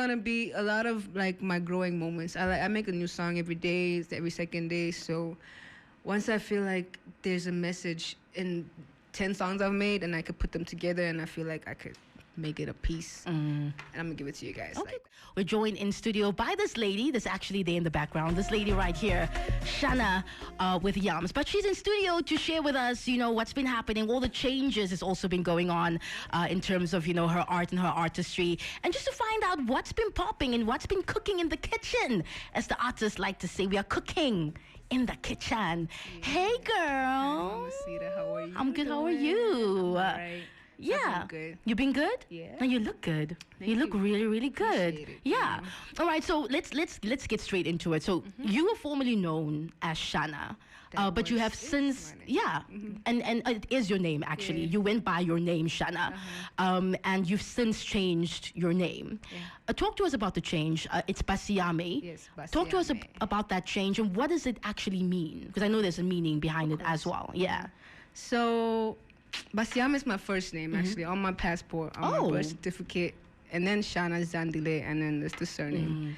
Gonna be a lot of like my growing moments. I make a new song every day, it's every second day. So once I feel like there's a message in 10 songs I've made, and I could put them together, and I feel like I could make it a piece, and I'm gonna give it to you guys. Okay. Like, We're joined in studio by this lady that's actually there in the background. This lady right here, Shana, with Yams. But she's in studio to share with us, what's been happening, all the changes that's also been going on in terms of, her art and her artistry. And just to find out what's been popping and what's been cooking in the kitchen. As the artists like to say, we are cooking in the kitchen. Yeah. Hey, girl. Hi, Masita, how are you? I'm good. Doing? How are you? All right. Yeah. Good. You've been good? Yeah. No, you look good. Thank you look you. really, really good. Appreciate it. Yeah. All right. So let's get straight into it. So you were formerly known as Shana, but you have since and it is your name actually. Yeah. You went by your name Shana, and you've since changed your name. Yeah. Talk to us about the change. It's Basiyame. Yes, Talk to us Basiyame. about that change and what does it actually mean? Because I know there's a meaning behind it as well. Yeah. So Basiyame is my first name actually on my passport, on my birth certificate, and then Shana Zandile, and then there's the surname.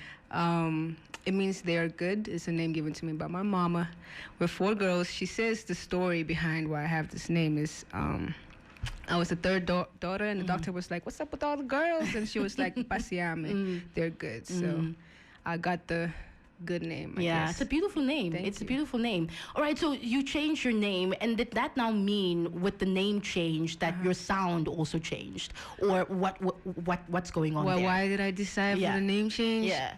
It means they are good. It's a name given to me by my mama. We're 4 girls. She says the story behind why I have this name is I was the third daughter, and the doctor was like, "What's up with all the girls?" And she was like, "Basiyame, they're good." So I got the good name. I guess. It's a beautiful name. Thank It's a you. beautiful name. All right, so you changed your name, and did that now mean with the name change that your sound also changed, or what's going on Well, there? why did I decide Yeah. for the name change? Yeah.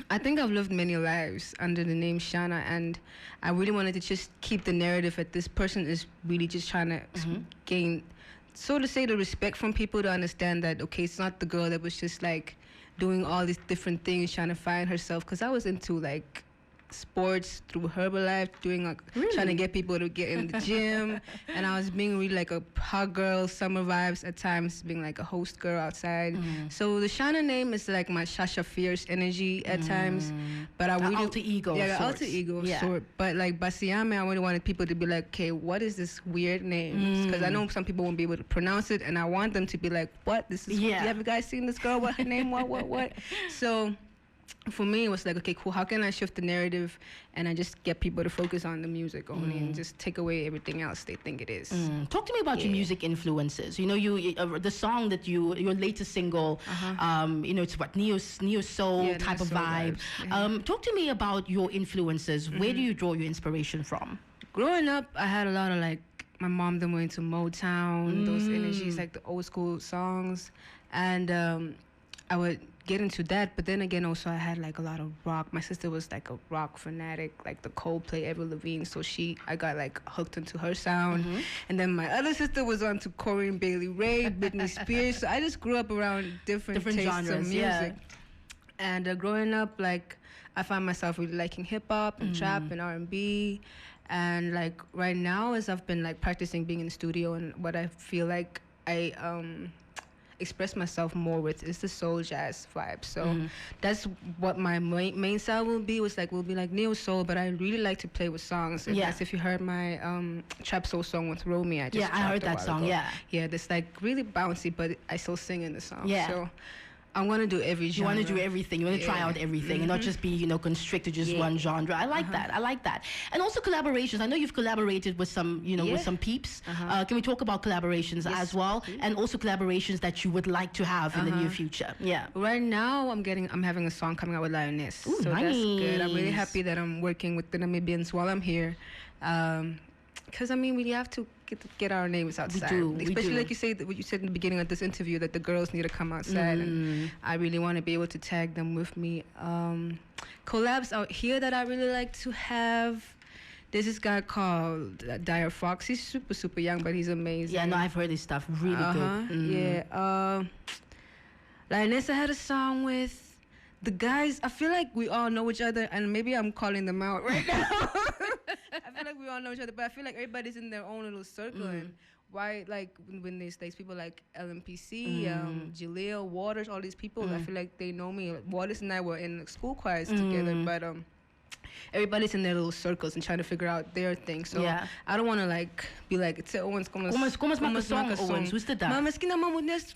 I think I've lived many lives under the name Shana, and I really wanted to just keep the narrative that this person is really just trying to gain, so to say, the respect from people to understand that, okay, it's not the girl that was just like doing all these different things, trying to find herself. Because I was into like sports through Herbalife, doing like trying to get people to get in the gym, and I was being really like a hot girl, summer vibes at times, being like a host girl outside. So the Shana name is like my Shasha fierce energy at times, but I really alter ego, yeah, of the sorts. alter ego of Yeah. sort. But like Basiyame, I really wanted people to be like, okay, what is this weird name? Because I know some people won't be able to pronounce it, and I want them to be like, what? This is Yeah. have you guys seen this girl? What her name? What? So for me, it was like, okay, cool. How can I shift the narrative and I just get people to focus on the music only and just take away everything else they think it is? Talk to me about your music influences. The song that your latest single, it's what neo soul Yeah, type of neo-soul vibe. vibes, Talk to me about your influences. Where do you draw your inspiration from? Growing up, I had a lot of like, my mom them were into Motown, those energies, like the old school songs. And I would get into that, but then again, also I had like a lot of rock. My sister was like a rock fanatic, like the Coldplay, Avril Lavigne. So I got like hooked into her sound. And then my other sister was onto Corey and Bailey Ray, Britney Spears. So I just grew up around different tastes genres, of music. And growing up, like I found myself really liking hip hop and trap and R&B. And like right now, as I've been like practicing being in the studio, and what I feel like I express myself more with is the soul jazz vibe. So that's what my main style will be like neo soul, but I really like to play with songs. And as if you heard my trap soul song with Romy, I heard that song. Yeah, that's like really bouncy, but I still sing in the song. So I want to do every genre. You want to do everything. You want to try out everything and not just be, constricted to just one genre. I like that. I like that. And also collaborations. I know you've collaborated with some, with some peeps. Can we talk about collaborations as well? And also collaborations that you would like to have in the near future. Yeah. Right now, I'm having a song coming out with Lioness. Ooh, so nice. That's good. I'm really happy that I'm working with the Namibians while I'm here. Because we have to get our names outside. Especially like you said in the beginning of this interview that the girls need to come outside, and I really want to be able to tag them with me. Collabs out here that I really like to have. There's this guy called Dire Fox. He's super, super young, but he's amazing. Yeah, no, I've heard his stuff. Really good. Yeah. Lioness, I had a song with the guys. I feel like we all know each other, and maybe I'm calling them out right now. I feel like we all know each other, but I feel like everybody's in their own little circle. And why, like, when there's people like LMPC, Jaleel, Waters, all these people, I feel like they know me. Waters and I were in school choirs together, but everybody's in their little circles and trying to figure out their thing. So Yeah. I don't want to like be like, it's Owens, Kom ons maak 'n song, Owens. Hoe's dit dan? Maar miskien dan moet net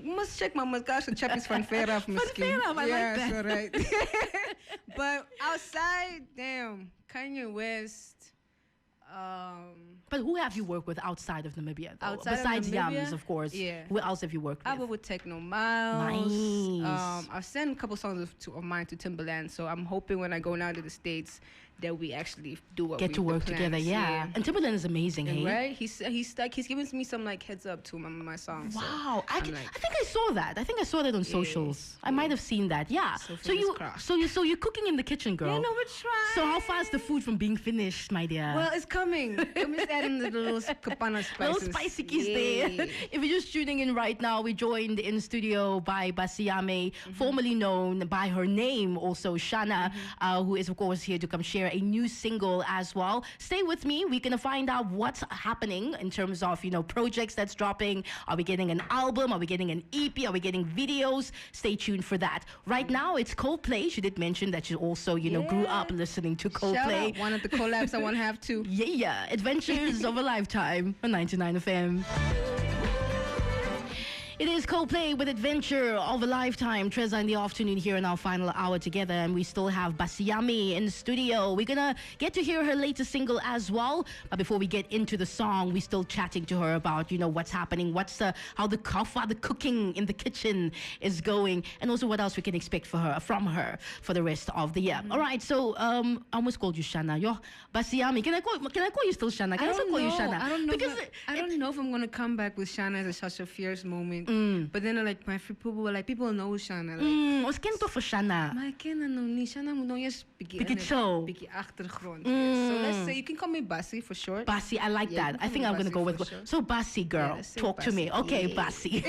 must check my gosh, the chappies van ver af misschien. ver af, I like that. So right. But outside, damn, Kanye West. But who have you worked with outside of Namibia? Though? Outside Besides of Namibia? Yams, of course. Yeah. Who else have you worked with? I work with Techno Miles. Nice. I've sent a couple songs of mine to Timberland, so I'm hoping when I go now to the States that we actually do what Get we to work the together, plans, yeah. And Timberland is amazing, hey? Right? He's giving me some like heads up to my songs. Wow, So I think I saw that. I think I saw that on socials. I might have seen that. Yeah. So So you, fingers crossed. so you're cooking in the kitchen, girl. You know, we're trying. So how far is the food from being finished, my dear? Well, it's coming. I'm just adding the little kapana spices. Little spicy keys there. If you're just tuning in right now, we joined in studio by Basiyame, formerly known by her name also, Shana, who is of course here to come share a new single as well. Stay with me. We're going to find out what's happening in terms of, projects that's dropping. Are we getting an album? Are we getting an EP? Are we getting videos? Stay tuned for that. Right now, it's Coldplay. She did mention that she also, grew up listening to Coldplay. Shout out one of the collabs I want to have too. Yeah. Adventures of a Lifetime on 99 FM. It is Coldplay with Adventure of a Lifetime. Treza in the afternoon here in our final hour together, and we still have Basiyame in the studio. We're gonna get to hear her latest single as well. But before we get into the song, we're still chatting to her about what's happening, how the cooking in the kitchen is going, and also what else we can expect from her for the rest of the year. All right, so I almost called you Shana. You're Basiyame. Can I call you still Shana? Can I still call you Shana? I don't know. Because I don't know if I'm gonna come back with Shana as such a fierce moment. But then like my people were like, people know Shana. Like, ons ken toch voor Shana. maar ik ken nog niet. Shana moet nog eens Beetje chill. Beetje achtergrond. So let's say you can call me Basi for short. Basi, I like Yeah, that. you I think can I'm going to call go me with... Basi for So Basi, girl, let's say talk to me. Basi. Okay, Yeah. Basi.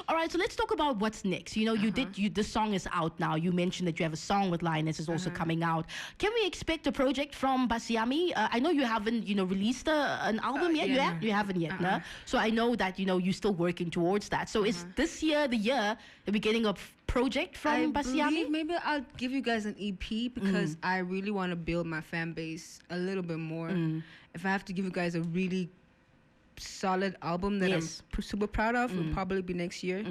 All right, so let's talk about what's next. The song is out now. You mentioned that you have a song with Lioness is also coming out. Can we expect a project from Basiyame? I know you haven't, released an album yet. yeah, You haven't yet, no? So I know that, you're still working towards that. So is this year the year that we're getting a project from I Basiyame? believe maybe I'll give you guys an EP because I really want to build my fan base a little bit more. If I have to give you guys a really solid album that Yes. I'm super proud of, it'll probably be next year.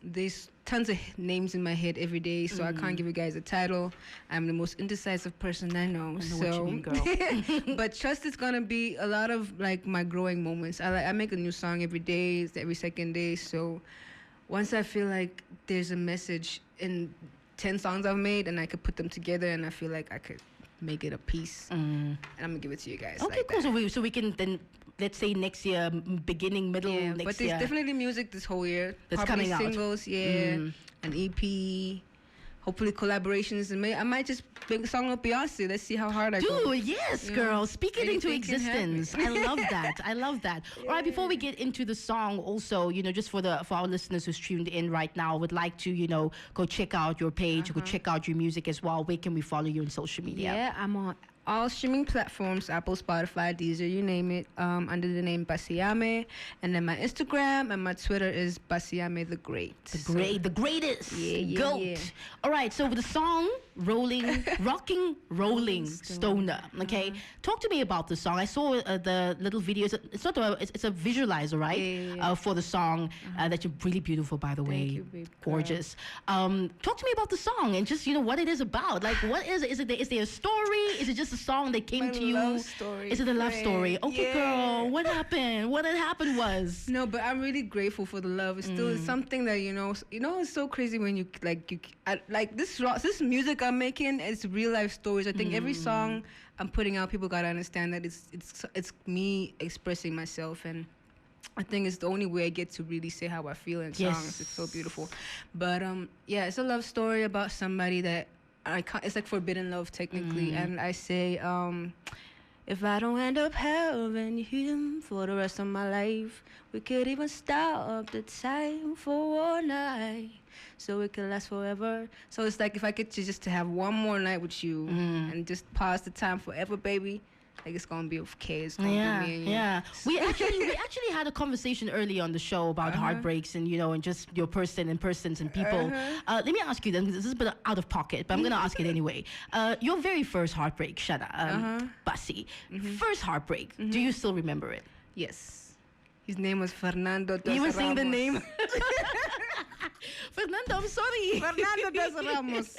There's tons of names in my head every day, so I can't give you guys a title. I'm the most indecisive person I know. I know So, what you mean, girl. but trust it's gonna be a lot of like my growing moments. I make a new song every day, every second day. So once I feel like there's a message in 10 songs I've made and I could put them together and I feel like I could make it a piece, and I'm gonna give it to you guys. Okay, like cool. that. So we can then, let's say next year, beginning, middle Yeah, next but there's year. definitely music this whole year. That's Probably coming out. singles, an EP, hopefully collaborations, and I might just make a song with Beyonce. Let's see how hard I go. Dude, yes, girl. Speak it into anything can existence. I happen. love that. I love that. All right, before we get into the song, also, just for our listeners who's tuned in right now, would like to, go check out your page, go check out your music as well. Where can we follow you on social media? Yeah, I'm on all streaming platforms, Apple, Spotify, Deezer, you name it, under the name Basiyame. And then my Instagram and my Twitter is Basiyame the Great. The greatest. Yeah, Goat. yeah. All right, so with the song, Rocking, Rolling Stoner. Okay, talk to me about the song. I saw the little videos. It's a visualizer, right? Yeah. For the song that you're really beautiful, by the way. you, babe girl. Gorgeous. Talk to me about the song and just what it is about. Like, what is it? Is there a story? Is it just a song that came My to you? love story, Is it a love friend. story? Okay, Yeah. girl. What happened? What had happened was. No, but I'm really grateful for the love. It's still something that it's so crazy when you like this music I'm making. It's real life stories. I think every song I'm putting out, people gotta understand that it's me expressing myself, and I think it's the only way I get to really say how I feel in Yes. songs. It's so beautiful. But it's a love story about somebody that it's like forbidden love technically, and I say if I don't end up having him for the rest of my life, we could even stop the time for one night, so it can last forever. So it's like if I get to just to have one more night with you and just pause the time forever, baby, like it's gonna be okay. It's gonna be me and you. Yeah. We actually had a conversation early on the show about heartbreaks and and just your person and persons and people. Let me ask you then, because this is a bit out of pocket, but I'm gonna ask it anyway. Your very first heartbreak, Shana, Basi, first heartbreak. Do you still remember it? Yes. His name was Fernando dos You were Ramos. saying the name. Fernando, I'm sorry. Fernando dos Ramos.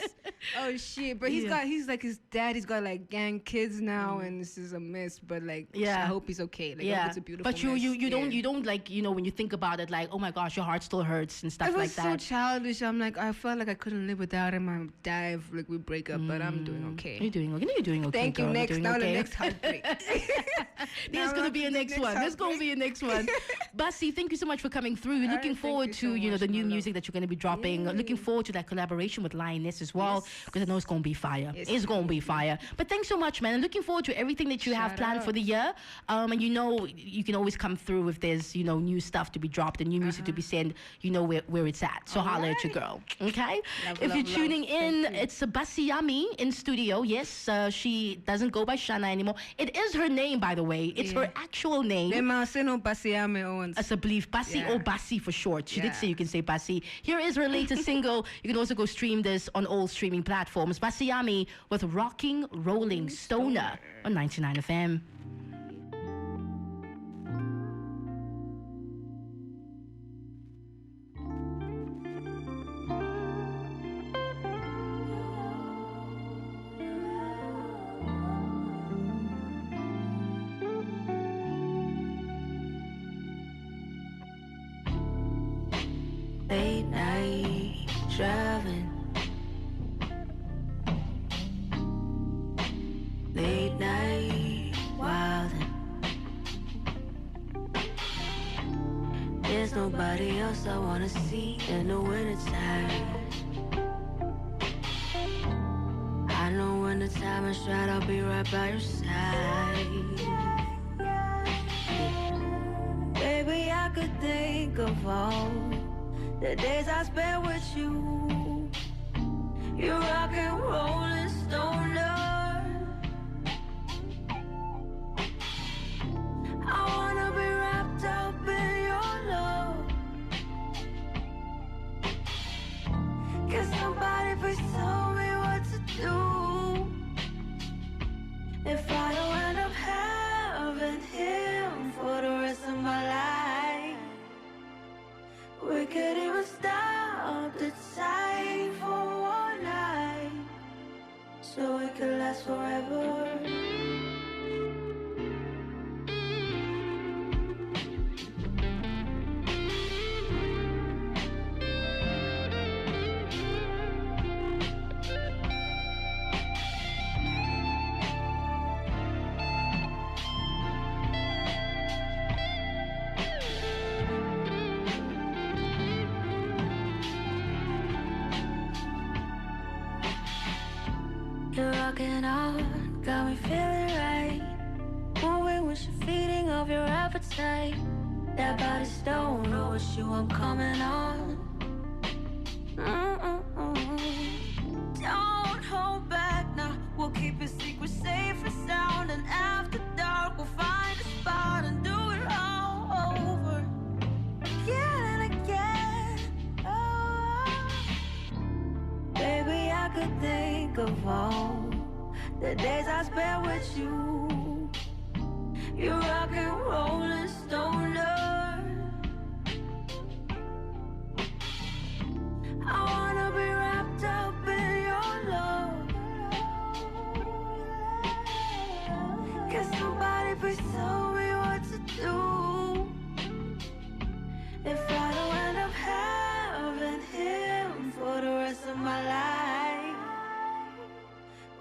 Oh shit! But he's like his dad. He's got like gang kids now, and this is a mess. But like, I hope he's okay. Like, I hope it's a beautiful. But you don't like when you think about it, like, oh my gosh, your heart still hurts and stuff like that. It was so childish. I'm like, I felt like I couldn't live without him. I die if like we break up, but I'm doing okay. You're doing okay. You're doing okay. Thank you. Girl. Next, now the next heartbreak. There's gonna be a next one. There's gonna be a next one. Basi, thank you so much for coming through. We're looking forward to the new music that you're going to be dropping. Looking forward to that collaboration with Lioness as well, because I know it's going to be fire. It's going to be fire. But thanks so much, man. And looking forward to everything that you have planned for the year. And you can always come through if there's new stuff to be dropped and new music to be sent. You know where it's at. So holla at your girl. Okay. If you're tuning in, it's Basiyame in studio. Yes, she doesn't go by Shana anymore. It is her name, by the way. It's her actual name. Basiame As I believe, Basi or Basi for short. She did say you can say Basi. Here is her latest single. You can also go stream this on all streaming platforms. Basiyame with Rocking Rolling Stoner on 99 FM. Late night driving, late night wilding. There's nobody else I wanna see in the wintertime. I know when the time is right, I'll be right by your side. Baby, I could think of all the days I spent with you. You rock and rollin' stoner. I wanna be wrapped up in your love. Can somebody please tell me what to do if I don't end up having him for the rest of my life? We could even stop the time for one night, so it could last forever. You're rocking on, got me feeling right. Moving with your feeding of your appetite. That body stone, oh, it's you I'm coming on. Don't hold back now, we'll keep it secret, safe and sound. And after dark, we'll find a spot and do it all over again and again. Oh, baby, I could think of all the days I spent with you. You rock and rollin' stoner. I wanna be wrapped up in your love. Can somebody please tell me what to do if I don't end up having him for the rest of my life?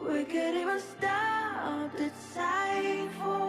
We could even stop the time for